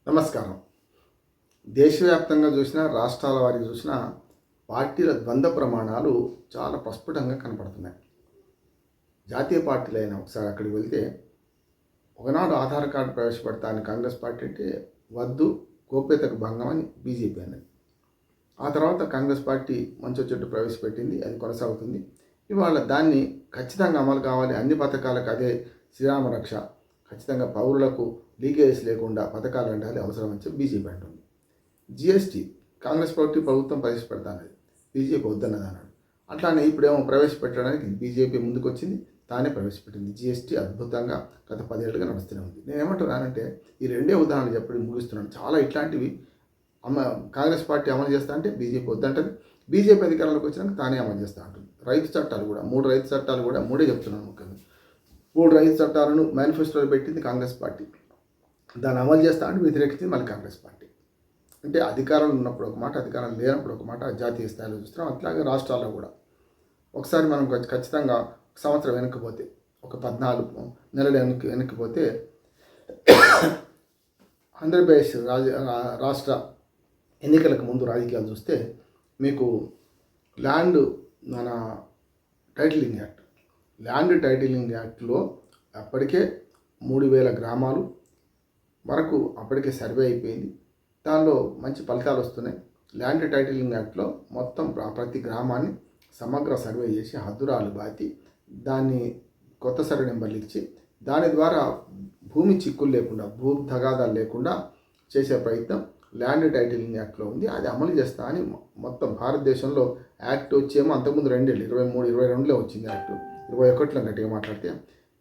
నమస్కారం. దేశవ్యాప్తంగా చూసినా, రాష్ట్రాల వారికి చూసినా పార్టీల ద్వంద్వ ప్రమాణాలు చాలా ప్రస్ఫుటంగా కనపడుతున్నాయి. జాతీయ పార్టీలైనా ఒకసారి అక్కడికి వెళ్తే ఒకనాడు ఆధార్ కార్డు ప్రవేశపెడతా అని కాంగ్రెస్ పార్టీ అంటే వద్దు, గోప్యతకు భంగం అని బీజేపీ అన్నది. ఆ తర్వాత కాంగ్రెస్ పార్టీ మంచో చెట్టు ప్రవేశపెట్టింది, అది కొనసాగుతుంది. ఇవాళ దాన్ని ఖచ్చితంగా అమలు కావాలి, అన్ని పథకాలకు అదే శ్రీరామ రక్ష, ఖచ్చితంగా పౌరులకు లీకేజ్ లేకుండా పథకాలు ఉండాలి అవసరం అని చెప్పి బీజేపీ అంటుంది. జిఎస్టీ కాంగ్రెస్ పార్టీ ప్రభుత్వం ప్రవేశపెడతానది, బీజేపీ వద్దన్నది అన్నాడు. అట్లానే ఇప్పుడేమో ప్రవేశపెట్టడానికి బీజేపీ ముందుకు వచ్చింది, తానే ప్రవేశపెట్టింది. జిఎస్టీ అద్భుతంగా గత 10 ఏళ్ళుగా నడుస్తూనే ఉంది. నేనేమంటున్నానంటే ఈ రెండే ఉదాహరణలు చెప్పి ముగిస్తున్నాను. చాలా ఇట్లాంటివి కాంగ్రెస్ పార్టీ అమలు చేస్తా అంటే బీజేపీ వద్దంటది, బీజేపీ అధికారంలోకి వచ్చినాక తానే అమలు చేస్తూ ఉంటుంది. రైతు చట్టాలు కూడా 3 రైతు చట్టాలు కూడా 3 చెప్తున్నాను ముఖ్యంగా. 3 రైతు చట్టాలను మేనిఫెస్టోలో పెట్టింది కాంగ్రెస్ పార్టీ, దాన్ని అమలు చేస్తా అంటే వ్యతిరేకించింది మళ్ళీ కాంగ్రెస్ పార్టీ. అంటే అధికారంలో ఉన్నప్పుడు ఒక మాట, అధికారం లేనప్పుడు ఒక మాట, జాతీయ స్థాయిలో చూస్తున్నాం. అట్లాగే రాష్ట్రాల్లో కూడా ఒకసారి మనం ఖచ్చితంగా ఒక సంవత్సరం వెనక్కిపోతే, ఒక 14 నెలలు వెనక్కిపోతే ఆంధ్రప్రదేశ్ రాష్ట్ర ఎన్నికలకు ముందు రాజకీయాలు చూస్తే మీకు ల్యాండ్ టైటిలింగ్ యాక్ట్లో అప్పటికే 3000 గ్రామాలు వరకు అప్పటికే సర్వే అయిపోయింది. దానిలో మంచి ఫలితాలు వస్తున్నాయి. ల్యాండ్ టైటిలింగ్ యాక్ట్లో మొత్తం ప్రతి గ్రామాన్ని సమగ్ర సర్వే చేసి హద్దురాలు బాతి దాన్ని కొత్త సర్వే నెంబర్లు ఇచ్చి దాని ద్వారా భూమి చిక్కులు లేకుండా, భూ తగాదాలు లేకుండా చేసే ప్రయత్నం ల్యాండ్ టైటిలింగ్ యాక్ట్లో ఉంది. అది అమలు చేస్తా అని మొత్తం భారతదేశంలో యాక్ట్ వచ్చేమో అంతకుముందు 2 ఏళ్ళు 23, 22లో వచ్చింది యాక్ట్, 21లో గట్టిగా మాట్లాడితే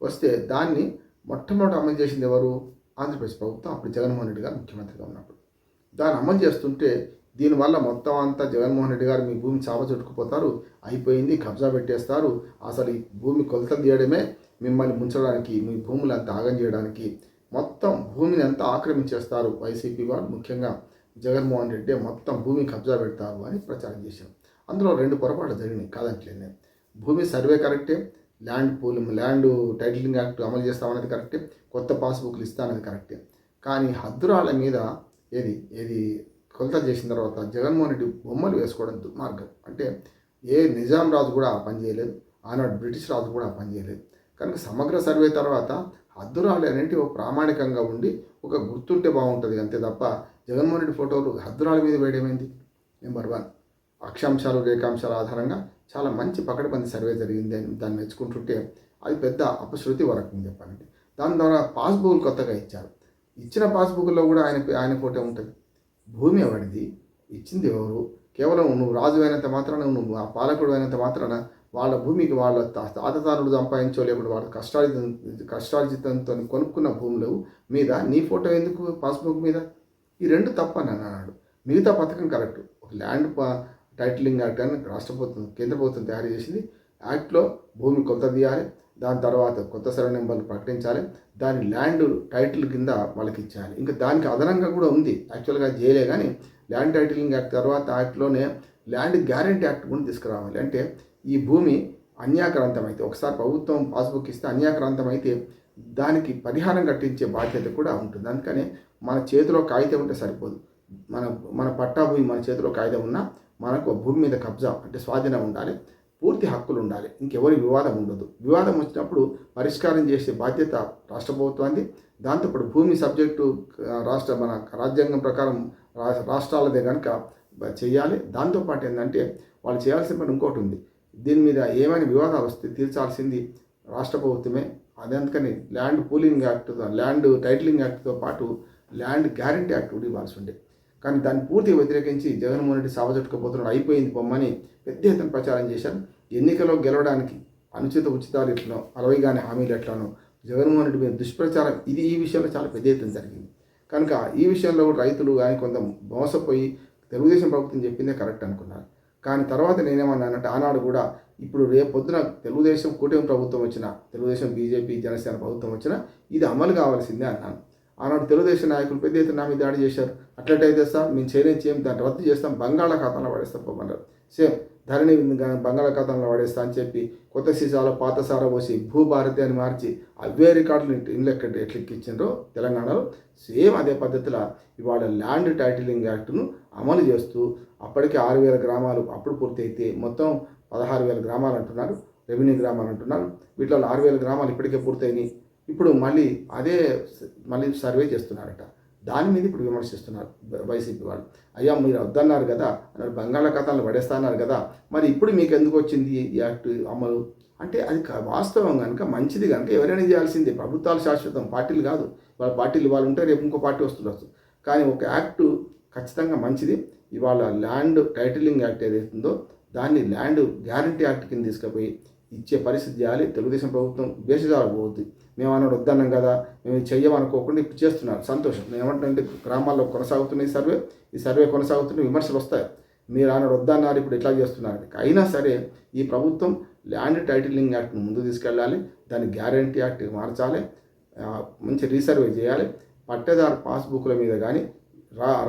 వస్తే దాన్ని మొట్టమొదటి అమలు చేసింది ఎవరు? ఆంధ్రప్రదేశ్ ప్రభుత్వం, అప్పుడు జగన్మోహన్ రెడ్డి గారు ముఖ్యమంత్రిగా ఉన్నప్పుడు. దాన్ని అమలు చేస్తుంటే దీనివల్ల మొత్తం అంతా జగన్మోహన్ రెడ్డి గారు మీ భూమి చాపచుట్టుకుపోతారు, అయిపోయింది, కబ్జా పెట్టేస్తారు, అసలు ఈ భూమి కొలతలు తీయడమే మిమ్మల్ని ముంచడానికి, మీ భూములు అంతా ఆగం చేయడానికి, మొత్తం భూమిని అంతా ఆక్రమించేస్తారు వైసీపీ వాళ్ళు, ముఖ్యంగా జగన్మోహన్ రెడ్డి మొత్తం భూమి కబ్జా పెడతారు అని ప్రచారం చేశారు. అందులో 2 పొరపాట్లు జరిగినాయి, కాదంటలేదు నేను. భూమి సర్వే కరెక్టే, ల్యాండ్ టైటిలింగ్ యాక్ట్ అమలు చేస్తామన్నది కరెక్టే, కొత్త పాస్బుక్లు ఇస్తానది కరెక్టే. కానీ హద్దురాల మీద ఏది కొలత చేసిన తర్వాత జగన్మోహన్ రెడ్డి బొమ్మలు వేసుకోవడం దుర్మార్గం. అంటే నిజాం రాజు కూడా ఆ పని చేయలేదు, ఆనాడు బ్రిటిష్ రాజు కూడా ఆ పని చేయలేదు. కనుక సమగ్ర సర్వే తర్వాత హద్దురాలు అనేటివి ప్రామాణికంగా ఉండి ఒక గుర్తుంటే బాగుంటుంది అంతే తప్ప జగన్మోహన్ రెడ్డి ఫోటోలు హద్దురాల మీద వేయడమైంది. నెంబర్ 1, అక్షాంశాలు రేఖాంశాల ఆధారంగా చాలా మంచి పకడ్బందీ సర్వే జరిగింది అని దాన్ని మెచ్చుకుంటుంటే అది పెద్ద అపశృతి వరకు చెప్పాలంటే. దాని ద్వారా పాస్బుక్లు కొత్తగా ఇచ్చారు. ఇచ్చిన పాస్బుక్లో కూడా ఆయన ఫోటో ఉంటుంది. భూమి ఎవరిది, ఇచ్చింది ఎవరు? కేవలం నువ్వు రాజు అయినంత మాత్రాన, నువ్వు ఆ పాలకుడు అయినంత మాత్రాన వాళ్ళ భూమికి వాళ్ళ తాతతారులు సంపాదించో లేకుండా వాళ్ళ కష్టార్జితంతో కొనుక్కున్న భూములు మీద నీ ఫోటో ఎందుకు పాస్బుక్ మీద? ఈ 2 తప్పని అన్నాడు. మిగతా పథకం కరెక్ట్. ఒక ల్యాండ్ టైటిలింగ్ యాక్ట్ అని రాష్ట్ర ప్రభుత్వం, కేంద్ర ప్రభుత్వం తయారు చేసింది. యాక్ట్లో భూమి కొలత తీయాలి, దాని తర్వాత కొత్త సర్వే నెంబర్లు ప్రకటించాలి, దాని ల్యాండ్ టైటిల్ కింద వాళ్ళకి ఇచ్చేయాలి. ఇంకా దానికి అదనంగా కూడా ఉంది, యాక్చువల్గా చేయలే కానీ ల్యాండ్ టైటిలింగ్ యాక్ట్ తర్వాత యాక్ట్లోనే ల్యాండ్ గ్యారెంటీ యాక్ట్ కూడా తీసుకురావాలి. అంటే ఈ భూమి అన్యాక్రాంతమైతే, ఒకసారి ప్రభుత్వం పాస్బుక్ ఇస్తే అన్యాక్రాంతమైతే దానికి పరిహారం కట్టించే బాధ్యత కూడా ఉంటుంది. అందుకని మన చేతిలో కాగితం ఉంటే సరిపోదు, మన పట్టా భూమి మన చేతిలో కాగితం ఉన్నా మనకు భూమి మీద కబ్జా అంటే స్వాధీనం ఉండాలి, పూర్తి హక్కులు ఉండాలి, ఇంకెవరి వివాదం ఉండదు. వివాదం వచ్చినప్పుడు పరిష్కారం చేసే బాధ్యత రాష్ట్ర ప్రభుత్వానికి. దాంతోపాటు భూమి సబ్జెక్టు మన రాజ్యాంగం ప్రకారం రాష్ట్రాలదే కనుక చేయాలి. దాంతోపాటు ఏంటంటే వాళ్ళు చేయాల్సిన పని ఇంకోటి ఉంది. దీని మీద ఏమైనా వివాదాలు వస్తే తీర్చాల్సింది రాష్ట్ర ప్రభుత్వమే. అందుకని land pooling act, land titling యాక్ట్తో పాటు ల్యాండ్ గ్యారెంటీ యాక్ట్ కూడా ఇవ్వాల్సి ఉండే. కానీ దాన్ని పూర్తిగా వ్యతిరేకించి జగన్మోహన్ రెడ్డి సావచుట్టుకుపోతున్నాడు, అయిపోయింది పొమ్మని పెద్ద ఎత్తున ప్రచారం చేశారు. ఎన్నికల్లో గెలవడానికి అనుచిత ఉచితాలు ఎట్లనో, అలవైగానే హామీలు ఎట్లనో జగన్మోహన్ రెడ్డి మీద దుష్ప్రచారం ఈ విషయంలో చాలా పెద్ద ఎత్తున జరిగింది. కనుక ఈ విషయంలో కూడా రైతులు కానీ కొంత మోసపోయి తెలుగుదేశం ప్రభుత్వం చెప్పిందే కరెక్ట్ అనుకున్నారు. కానీ తర్వాత నేనేమన్నానంటే ఆనాడు కూడా ఇప్పుడు రేపు పొద్దున తెలుగుదేశం కూటమి ప్రభుత్వం వచ్చినా, తెలుగుదేశం బీజేపీ జనసేన ప్రభుత్వం వచ్చినా ఇది అమలు కావాల్సిందే అన్నాను. ఆనాడు తెలుగుదేశం నాయకులు పెద్ద ఎత్తున నా మీద దాడి చేశారు. అట్లయితే సార్ మేము చేయలేం, దాన్ని రద్దు చేస్తాం, బంగాళాఖాతంలో పడేస్తాం పోమన్నారు. సేమ్ ధరణి బంగాళాఖాతంలో పడేస్తా అని చెప్పి కొత్త సీసాలో పాత సారా పోసి భూభారతి అని మార్చి అవే రికార్డులు ఇల్లు ఎట్లెక్కించారో తెలంగాణలో సేమ్ అదే పద్ధతిలో ఇవాళ ల్యాండ్ టైటిలింగ్ యాక్ట్ను అమలు చేస్తూ అప్పటికే 6,000 గ్రామాలు అప్పుడు పూర్తయితే మొత్తం 16,000 గ్రామాలు అంటున్నారు, రెవెన్యూ గ్రామాలు అంటున్నారు. వీటిలో 6,000 గ్రామాలు ఇప్పటికే పూర్తయినాయి. ఇప్పుడు మళ్ళీ సర్వే చేస్తున్నారట. దాని మీద ఇప్పుడు విమర్శిస్తున్నారు వైసీపీ వాళ్ళు. అయ్యా మీరు వద్దన్నారు కదా, బంగాళాఖాతాలను పడేస్తున్నారు కదా, మరి ఇప్పుడు మీకు ఎందుకు వచ్చింది ఈ యాక్ట్ అమలు అంటే అది వాస్తవం కనుక మంచిది కనుక ఎవరైనా చేయాల్సిందే. ప్రభుత్వాలు శాశ్వతం, పార్టీలు కాదు. వాళ్ళ పార్టీలు వాళ్ళు ఉంటే రేపు ఇంకో పార్టీ వస్తుండొచ్చు. కానీ ఒక యాక్టు ఖచ్చితంగా మంచిది. ఇవాళ ల్యాండ్ టైటిలింగ్ యాక్ట్ ఏదైతుందో దాన్ని ల్యాండ్ గ్యారంటీ యాక్ట్ కింద తీసుకుపోయి ఇచ్చే పరిస్థితి చేయాలి. తెలుగుదేశం ప్రభుత్వం బేసిదారు పోతుంది. మేము అన్నాడు వద్దన్నాం కదా, మేము చెయ్యమనుకోకుండా ఇప్పుడు చేస్తున్నారు, సంతోషం. నేను ఏమంటానంటే గ్రామాల్లో కొనసాగుతున్న ఈ సర్వే కొనసాగుతున్న విమర్శలు వస్తాయి. మీరు అన్నాడు వద్దన్నారు, ఇప్పుడు ఎట్లా చేస్తున్నారు. అయినా సరే ఈ ప్రభుత్వం ల్యాండ్ టైటిలింగ్ యాక్ట్ను ముందు తీసుకెళ్ళాలి, దాన్ని గ్యారంటీ యాక్ట్ మార్చాలి, మంచి రీసర్వే చేయాలి. పట్టేదారు పాస్బుక్ల మీద కానీ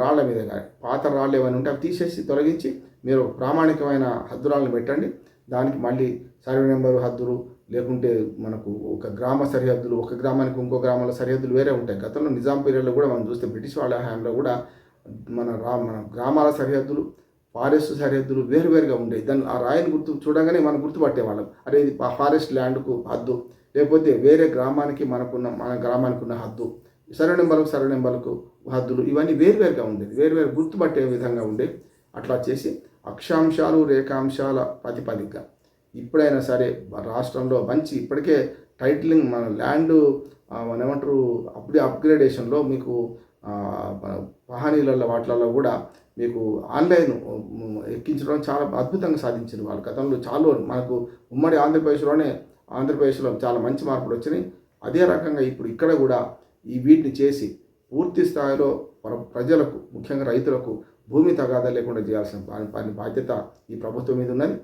రాళ్ల మీద కానీ పాత రాళ్ళు ఏమైనా ఉంటే అవి తీసేసి తొలగించి మీరు ప్రామాణికమైన హద్దురాలను పెట్టండి. దానికి మళ్ళీ సర్వే నెంబరు హద్దులు లేకుంటే మనకు ఒక గ్రామ సరిహద్దులు, ఒక గ్రామానికి ఇంకో గ్రామాల సరిహద్దులు వేరే ఉంటాయి. గతంలో నిజాం పీరియడ్లో కూడా మనం చూస్తే బ్రిటిష్ వాళ్ళ హయాంలో కూడా మన గ్రామాల సరిహద్దులు, ఫారెస్ట్ సరిహద్దులు వేరువేరుగా ఉండేవి. దాన్ని ఆ రాయిని చూడగానే మనం గుర్తుపట్టేవాళ్ళం, అరే ఇది ఫారెస్ట్ ల్యాండ్కు హద్దు, లేకపోతే వేరే గ్రామానికి మన గ్రామానికి ఉన్న హద్దు, సర్వే నెంబర్లకు హద్దులు, ఇవన్నీ వేరువేరుగా ఉండేది, వేరువేరు గుర్తుపట్టే విధంగా ఉండేవి. అట్లా చేసి అక్షాంశాలు రేఖాంశాల ప్రాతిపదికగా ఇప్పుడైనా సరే రాష్ట్రంలో మంచి ఇప్పటికే టైటిలింగ్ మన ల్యాండ్ మన ఏమంటారు అప్పుడే అప్గ్రేడేషన్లో మీకు వాహనీలలో వాటిలలో కూడా మీకు ఆన్లైన్ ఎక్కించడం చాలా అద్భుతంగా సాధించారు వాళ్ళు. గతంలో చాలా మనకు ఉమ్మడి ఆంధ్రప్రదేశ్లో చాలా మంచి మార్పులు వచ్చినాయి. అదే రకంగా ఇప్పుడు ఇక్కడ కూడా వీటిని చేసి పూర్తి స్థాయిలో ప్రజలకు ముఖ్యంగా రైతులకు భూమి తగాదా లేకుండా చేయాల్సిన పని బాధ్యత ఈ ప్రభుత్వం మీద ఉన్నది.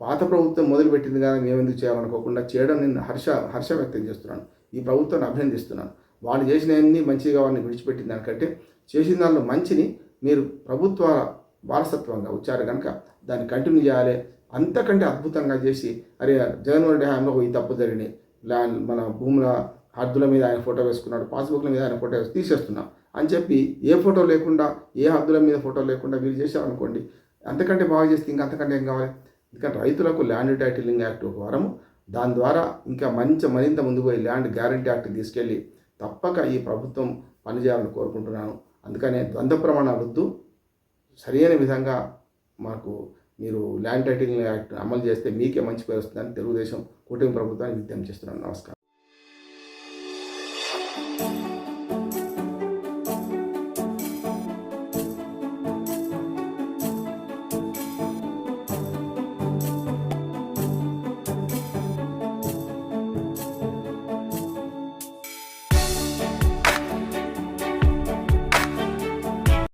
పాత ప్రభుత్వం మొదలుపెట్టింది కానీ మేము ఎందుకు చేయాలనుకోకుండా చేయడం నేను హర్షం వ్యక్తం చేస్తున్నాను. ఈ ప్రభుత్వాన్ని అభినందిస్తున్నాను. వాళ్ళు చేసినవన్నీ మంచిగా వాళ్ళని విడిచిపెట్టిన దానికంటే చేసిన దానిలో మంచిని మీరు ప్రభుత్వ వారసత్వంగా వచ్చారు కనుక దాన్ని కంటిన్యూ చేయాలి. అంతకంటే అద్భుతంగా చేసి అరే జగన్మోహన్ రెడ్డి హయాంలో ఈ తప్పు జరిగినాయి, మన భూముల హద్దుల మీద ఆయన ఫోటో వేసుకున్నాడు, పాస్బుక్ల మీద ఆయన ఫోటో వేసి తీసేస్తున్నాం అని చెప్పి ఏ ఫోటో లేకుండా ఏ హద్దుల మీద ఫోటో లేకుండా వీళ్ళు చేశారనుకోండి, అంతకంటే బాగా చేస్తే ఇంకా అంతకంటే ఏం కావాలి. ఎందుకంటే రైతులకు ల్యాండ్ టైటిలింగ్ యాక్ట్ ఒక వరము, దాని ద్వారా ఇంకా మరింత ముందుకు పోయి ల్యాండ్ గ్యారంటీ యాక్ట్ తీసుకెళ్ళి తప్పక ఈ ప్రభుత్వం పనిచేయాలని కోరుకుంటున్నాను. అందుకనే ద్వంద్వ ప్రమాణాలు వద్దు, సరైన విధంగా మీరు ల్యాండ్ టైటిలింగ్ యాక్ట్ అమలు చేస్తే మీకే మంచి పేరు వస్తుందని తెలుగుదేశం కూటమి ప్రభుత్వాన్ని విజ్ఞప్తి చేస్తున్నాను. నమస్కారం.